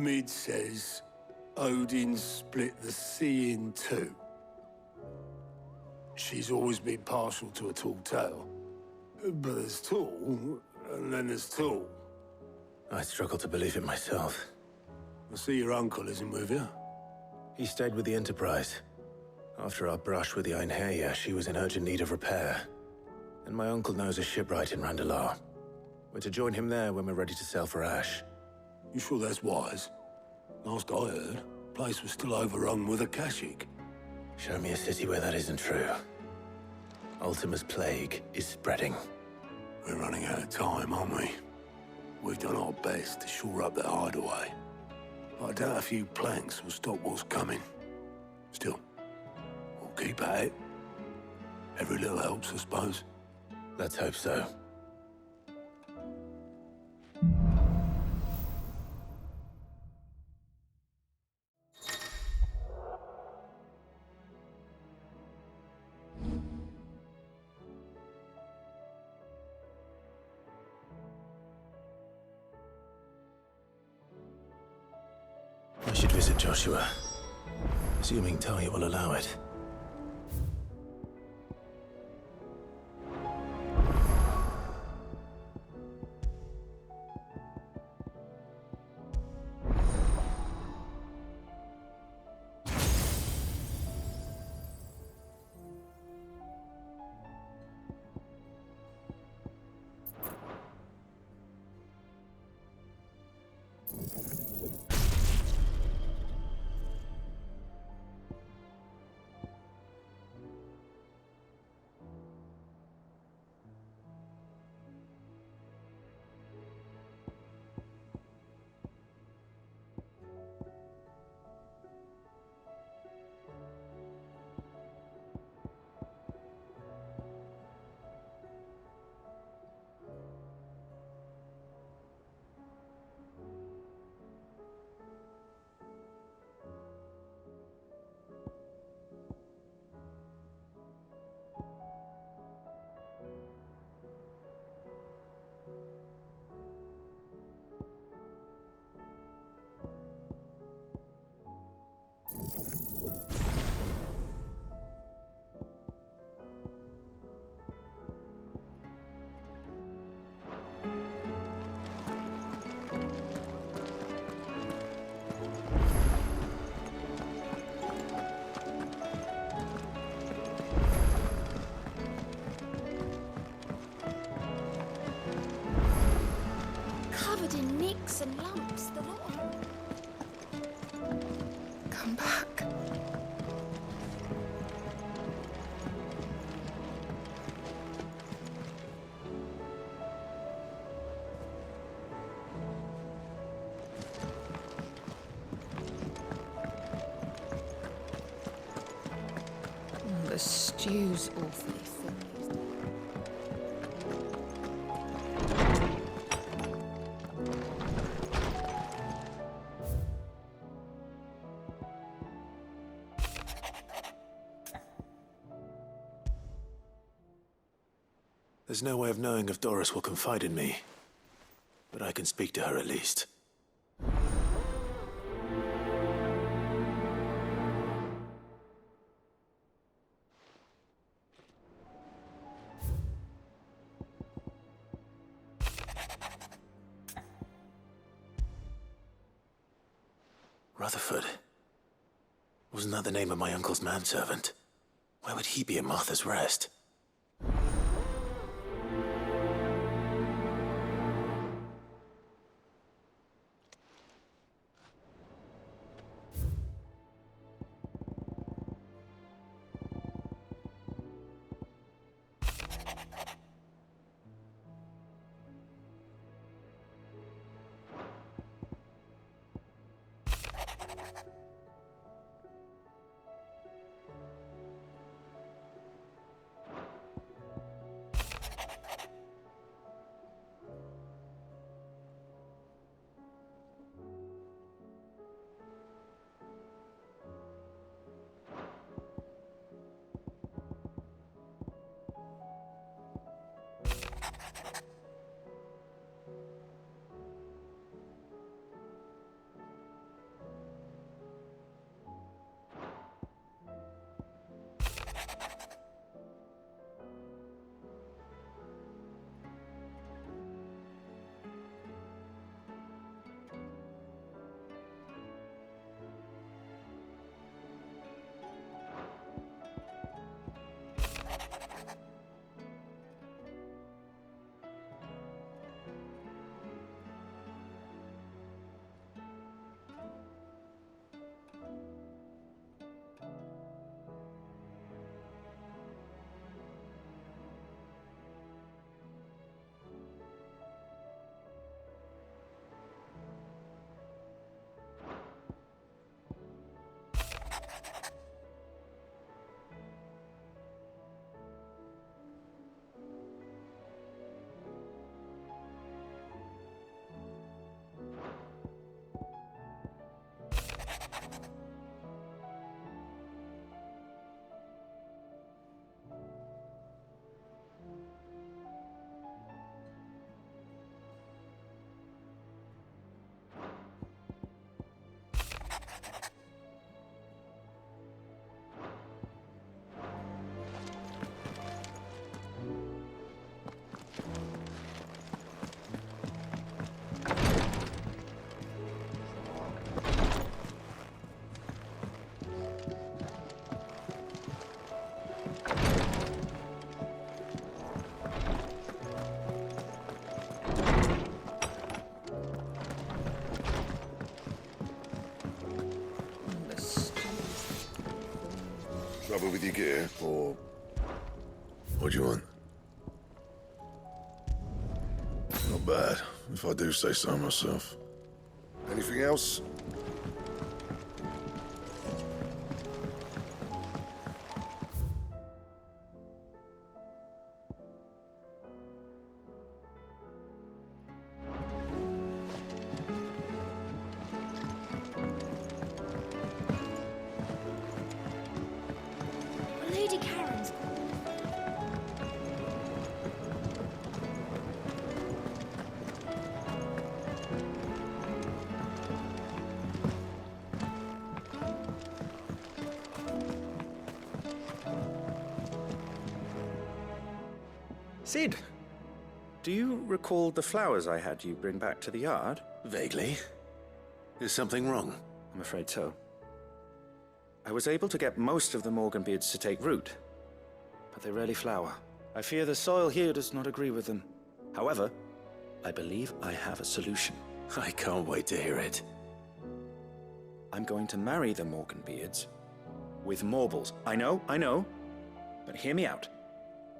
Mid says Odin split the sea in two. She's always been partial to a tall tale. But there's tall, and then there's tall. I struggle to believe it myself. I see your uncle isn't with you. He stayed with the Enterprise. After our brush with the Einherja, she was in urgent need of repair. And my uncle knows a shipwright in Randalar. We're to join him there when we're ready to sail for Ash. You sure that's wise? Last I heard, the place was still overrun with Akashic. Show me a city where that isn't true. Ultima's plague is spreading. We're running out of time, aren't we? We've done our best to shore up their hideaway. But I doubt a few planks will stop what's coming. Still, we'll keep at it. Every little helps, I suppose. Let's hope so. I should visit Joshua, assuming Talia will allow it. Covered in nicks and lumps, the lot of them. Come back. The stew's awfully thin. There's no way of knowing if Doris will confide in me, but I can speak to her at least. Rutherford. Wasn't that the name of my uncle's manservant? Why would he be at Martha's Rest? Trouble with your gear, or what do you want? Not bad, if I do say so myself. Anything else? Lady Karen's Sid, do you recall the flowers I had you bring back to the yard? Vaguely. Is something wrong? I'm afraid so. I was able to get most of the Morganbeards to take root, but they rarely flower. I fear the soil here does not agree with them. However, I believe I have a solution. I can't wait to hear it. I'm going to marry the Morganbeards with Morbles. I know, but hear me out.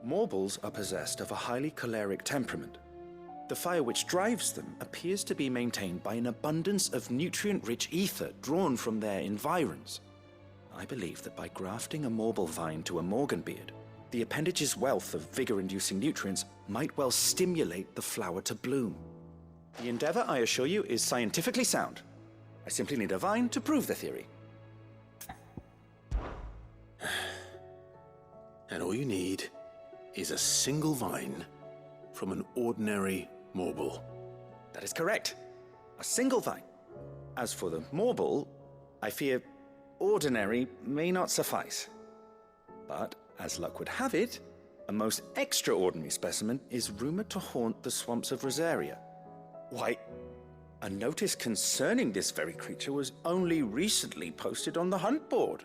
Morbles are possessed of a highly choleric temperament. The fire which drives them appears to be maintained by an abundance of nutrient-rich ether drawn from their environs. I believe that by grafting a Morble vine to a Morganbeard, the appendage's wealth of vigor-inducing nutrients might well stimulate the flower to bloom. The endeavor, I assure you, is scientifically sound. I simply need a vine to prove the theory. And all you need is a single vine from an ordinary Morble. That is correct. A single vine. As for the Morble, I fear ordinary may not suffice. But, as luck would have it, a most extraordinary specimen is rumored to haunt the swamps of Rosaria. Why, a notice concerning this very creature was only recently posted on the hunt board.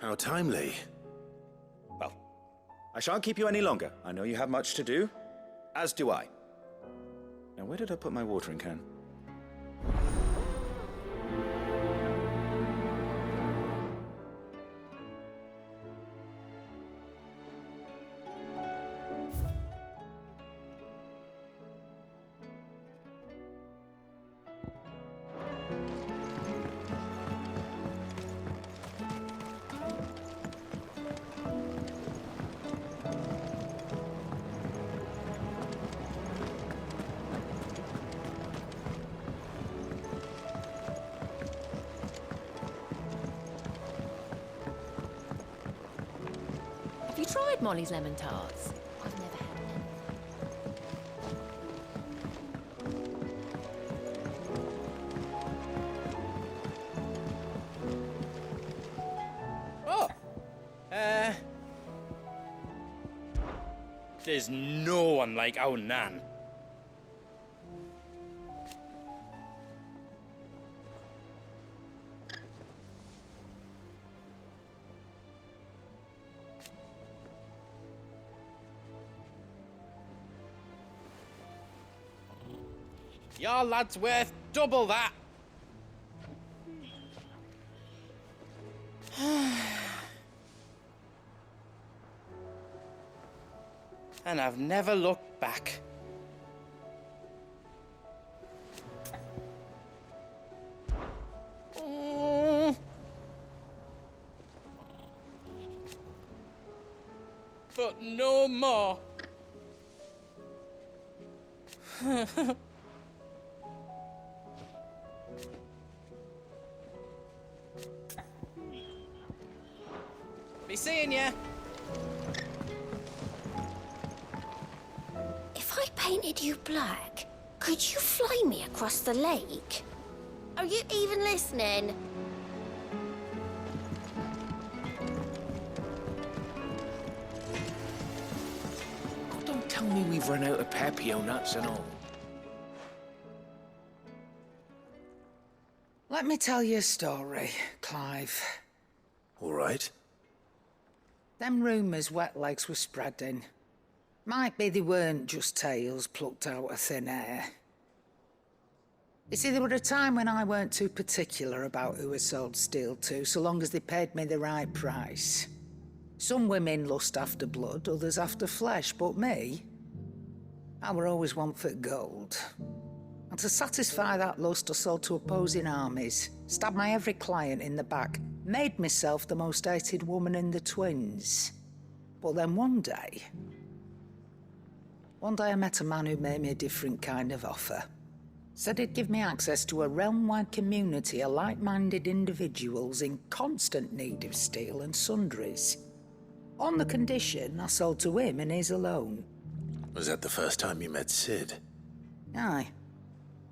How timely. Well, I shan't keep you any longer. I know you have much to do, as do I. Now, where did I put my watering can? Have you tried Molly's lemon tarts? I've never had them. Oh! There's no one like our Nan. Your lad's worth double that. And I've never looked back. But no more. Be seeing ya. If I painted you black, could you fly me across the lake? Are you even listening? Oh, don't tell me we've run out of papio nuts and all. Let me tell you a story, Clive. All right. Them rumours Wetlegs were spreading. Might be they weren't just tales plucked out of thin air. You see, there were a time when I weren't too particular about who I sold steel to, so long as they paid me the right price. Some women lust after blood, others after flesh, but me, I were always one for gold. And to satisfy that lust, I sold to opposing armies, stabbed my every client in the back, made myself the most hated woman in the twins. But then one day I met a man who made me a different kind of offer. Said he'd give me access to a realm-wide community of like-minded individuals in constant need of steel and sundries. On the condition I sold to him and his alone. Was that the first time you met Sid? Aye.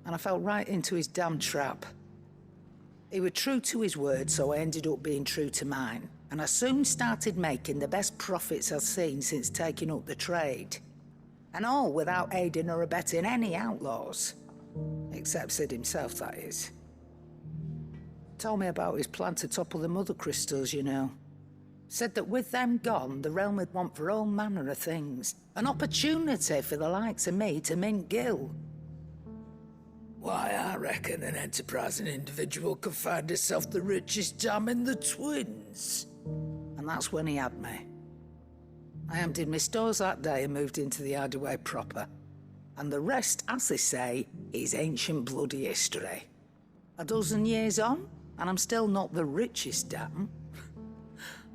And I fell right into his damn trap. He was true to his word, so I ended up being true to mine. And I soon started making the best profits I've seen since taking up the trade. And all without aiding or abetting any outlaws. Except Sid himself, that is. Told me about his plan to topple the mother crystals, you know. Said that with them gone, the realm would want for all manner of things. An opportunity for the likes of me to mint gil. Why, I reckon an enterprising individual could find himself the richest dam in the twins. And that's when he had me. I emptied my stores that day and moved into the hideaway proper. And the rest, as they say, is ancient bloody history. A dozen years on, and I'm still not the richest dam.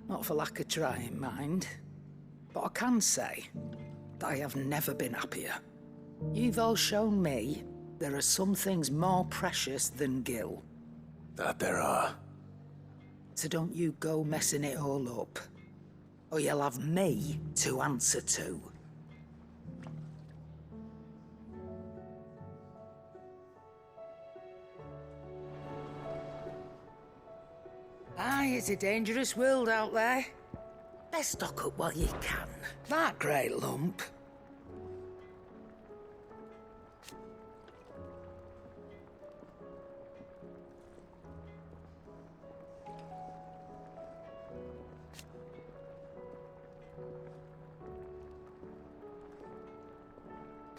Not for lack of trying, mind. But I can say that I have never been happier. You've all shown me there are some things more precious than gil. That there are. So don't you go messing it all up. Or you'll have me to answer to. Aye, it's a dangerous world out there. Best stock up while you can. That great lump.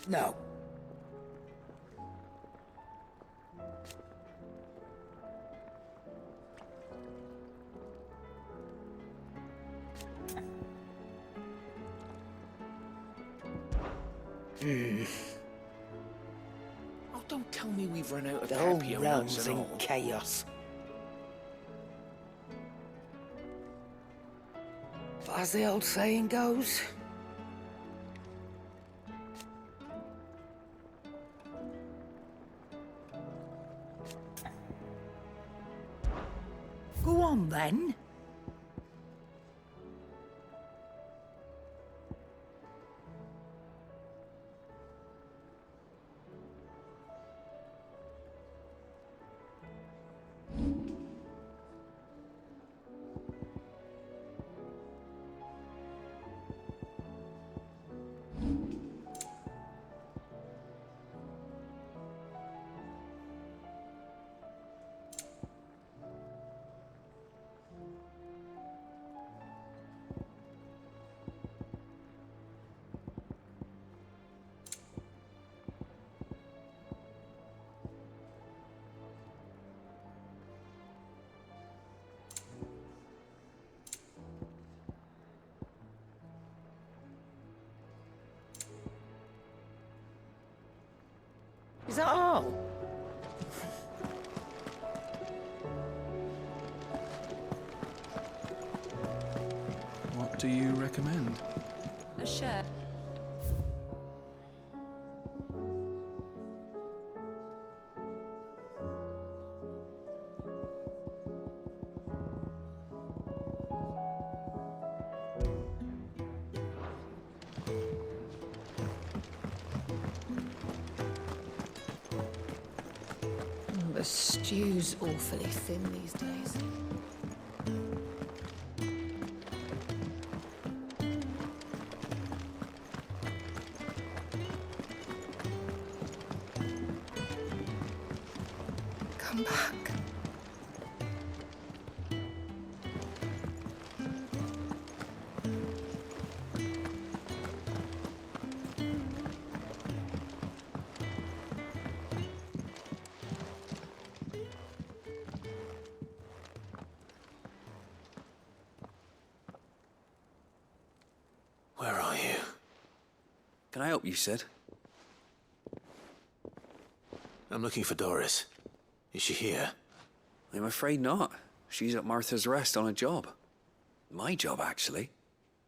No. Oh, don't tell me we've run out of The whole Papio realm's nuts and in all. chaos. But as the old saying goes, go on then. Is that all? What do you recommend? A shirt. The stew's awfully thin these days. Come back. Can I help you, Sid? I'm looking for Doris. Is she here? I'm afraid not. She's at Martha's Rest on a job. My job, actually.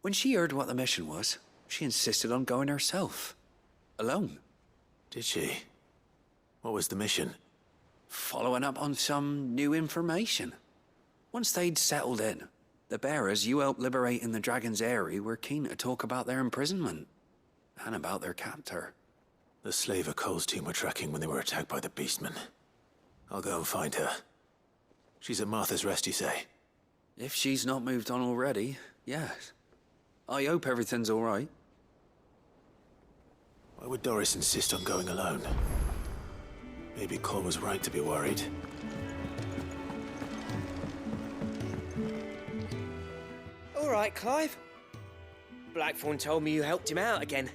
When she heard what the mission was, she insisted on going herself. Alone. Did she? What was the mission? Following up on some new information. Once they'd settled in, the bearers you helped liberate in the Dragon's Eyrie were keen to talk about their imprisonment. And about their captor. The slaver Cole's team were tracking when they were attacked by the Beastmen. I'll go and find her. She's at Martha's Rest, you say? If she's not moved on already, yes. I hope everything's all right. Why would Doris insist on going alone? Maybe Cole was right to be worried. All right, Clive. Blackthorn told me you helped him out again.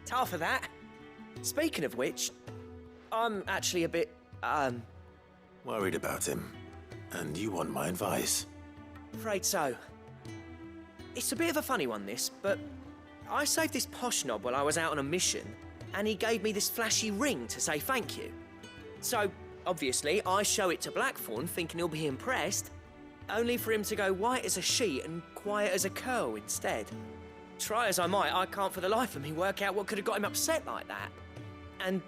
Tough for that. Speaking of which, I'm actually a bit, Worried about him. And you want my advice? afraid so. It's a bit of a funny one, this, but I saved this posh knob while I was out on a mission, and he gave me this flashy ring to say thank you. So, obviously, I show it to Blackthorn, thinking he'll be impressed, only for him to go white as a sheet and quiet as a curl instead. Try as I might, I can't for the life of me work out what could have got him upset like that. And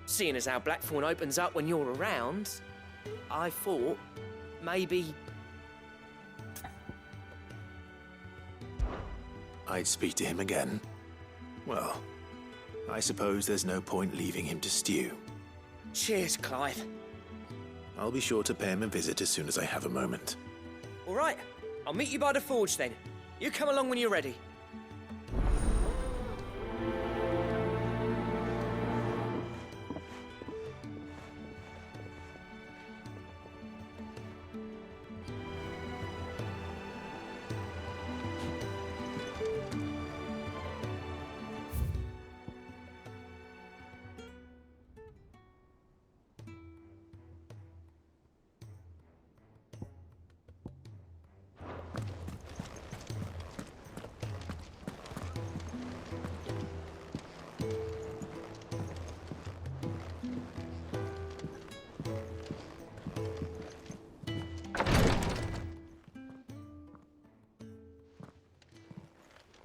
seeing as how Blackthorn opens up when you're around, I thought maybe... I'd speak to him again. Well, I suppose there's no point leaving him to stew. Cheers, Clive. I'll be sure to pay him a visit as soon as I have a moment. All right, I'll meet you by the forge then. You come along when you're ready.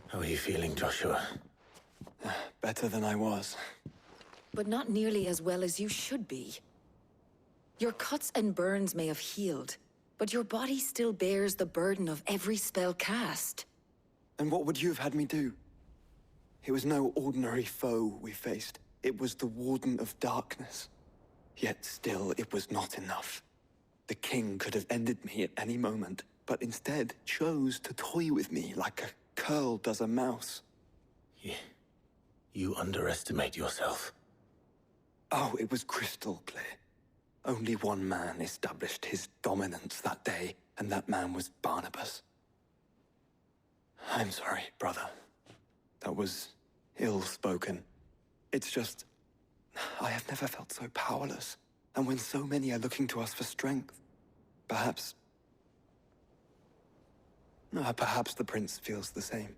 How are you feeling, Joshua? Better than I was. But not nearly as well as you should be. Your cuts and burns may have healed, but your body still bears the burden of every spell cast. And what would you have had me do? It was no ordinary foe we faced. It was the Warden of Darkness. Yet still, it was not enough. The king could have ended me at any moment, but instead chose to toy with me like a curl does a mouse. You underestimate yourself. Oh, it was crystal clear. Only one man established his dominance that day, and that man was Barnabas. I'm sorry, brother. That was ill-spoken. It's just... I have never felt so powerless. And when so many are looking to us for strength, perhaps the prince feels the same.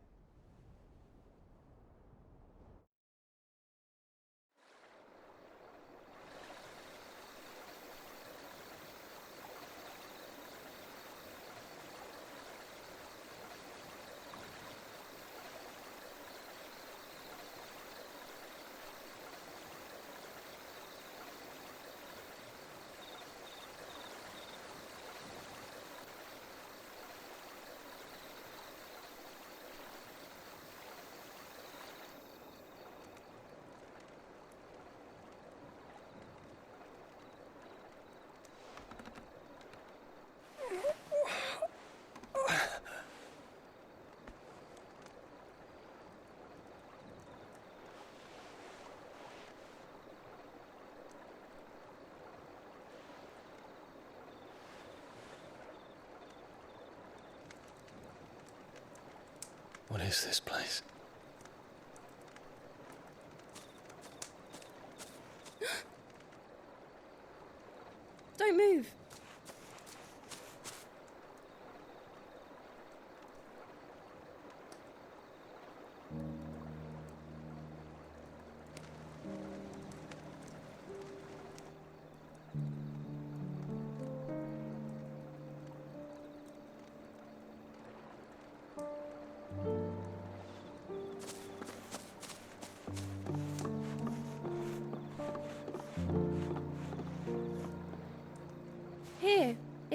What is this place? Don't move.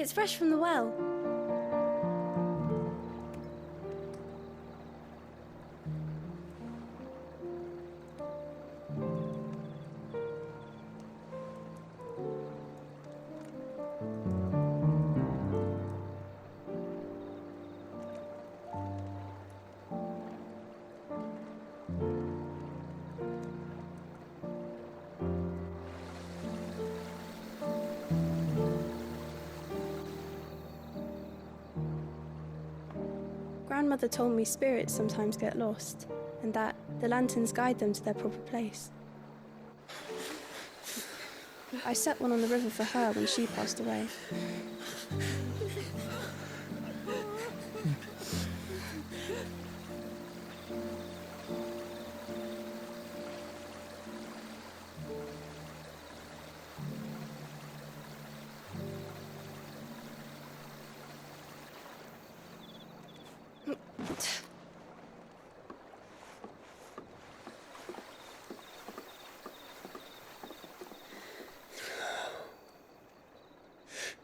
It's fresh from the well. Grandmother told me spirits sometimes get lost, and that the lanterns guide them to their proper place. I set one on the river for her when she passed away.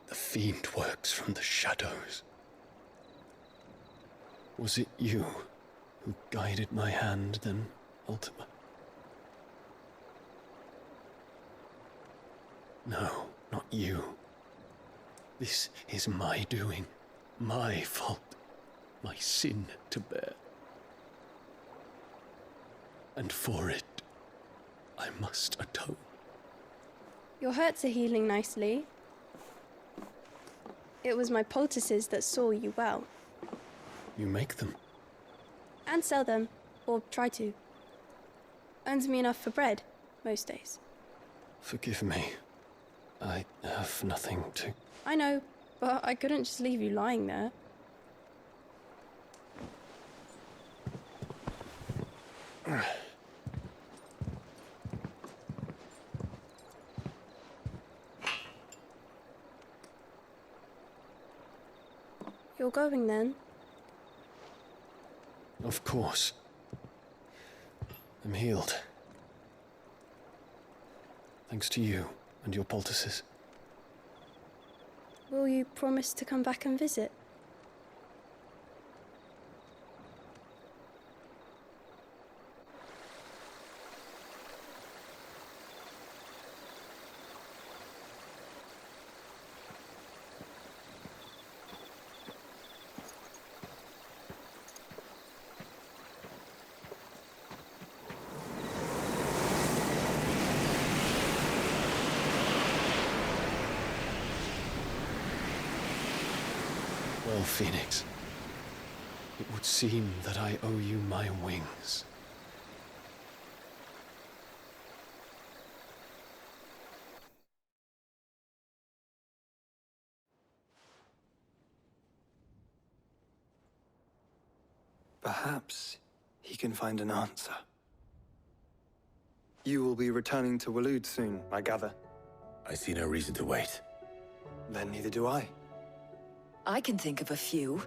The fiend works from the shadows. Was it you who guided my hand then, Ultima? No, not you. This is my doing, my fault, my sin to bear. And for it, I must atone. Your hurts are healing nicely. It was my poultices that saw you well. You make them? And sell them, or try to. Earns me enough for bread, most days. Forgive me. I have nothing to... I know, but I couldn't just leave you lying there. You're going then? Of course. I'm healed. Thanks to you and your poultices. Will you promise to come back and visit? Well, Phoenix, it would seem that I owe you my wings. Perhaps he can find an answer. You will be returning to Waloed soon, I gather. I see no reason to wait. Then neither do I. I can think of a few,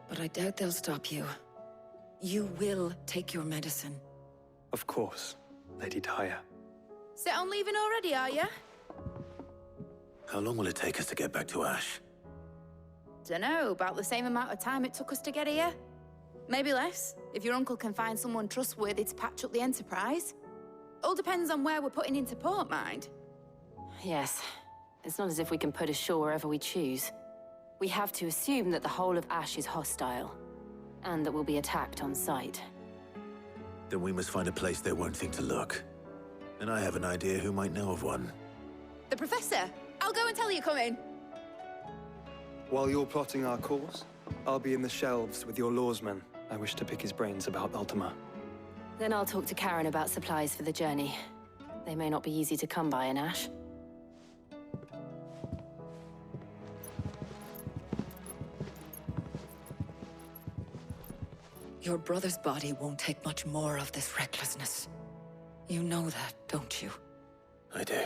but I doubt they'll stop you. You will take your medicine. Of course, Lady Daya. Set on leaving already, are you? How long will it take us to get back to Ash? Dunno, about the same amount of time it took us to get here. Maybe less, if your uncle can find someone trustworthy to patch up the Enterprise. All depends on where we're putting into port, mind. Yes. It's not as if we can put ashore wherever we choose. We have to assume that the whole of Ash is hostile, and that we'll be attacked on sight. Then we must find a place they won't think to look. And I have an idea who might know of one. The Professor! I'll go and tell you coming! While you're plotting our course, I'll be in the shelves with your lawsman. I wish to pick his brains about Ultima. Then I'll talk to Karen about supplies for the journey. They may not be easy to come by in Ash. Your brother's body won't take much more of this recklessness. You know that, don't you? I do.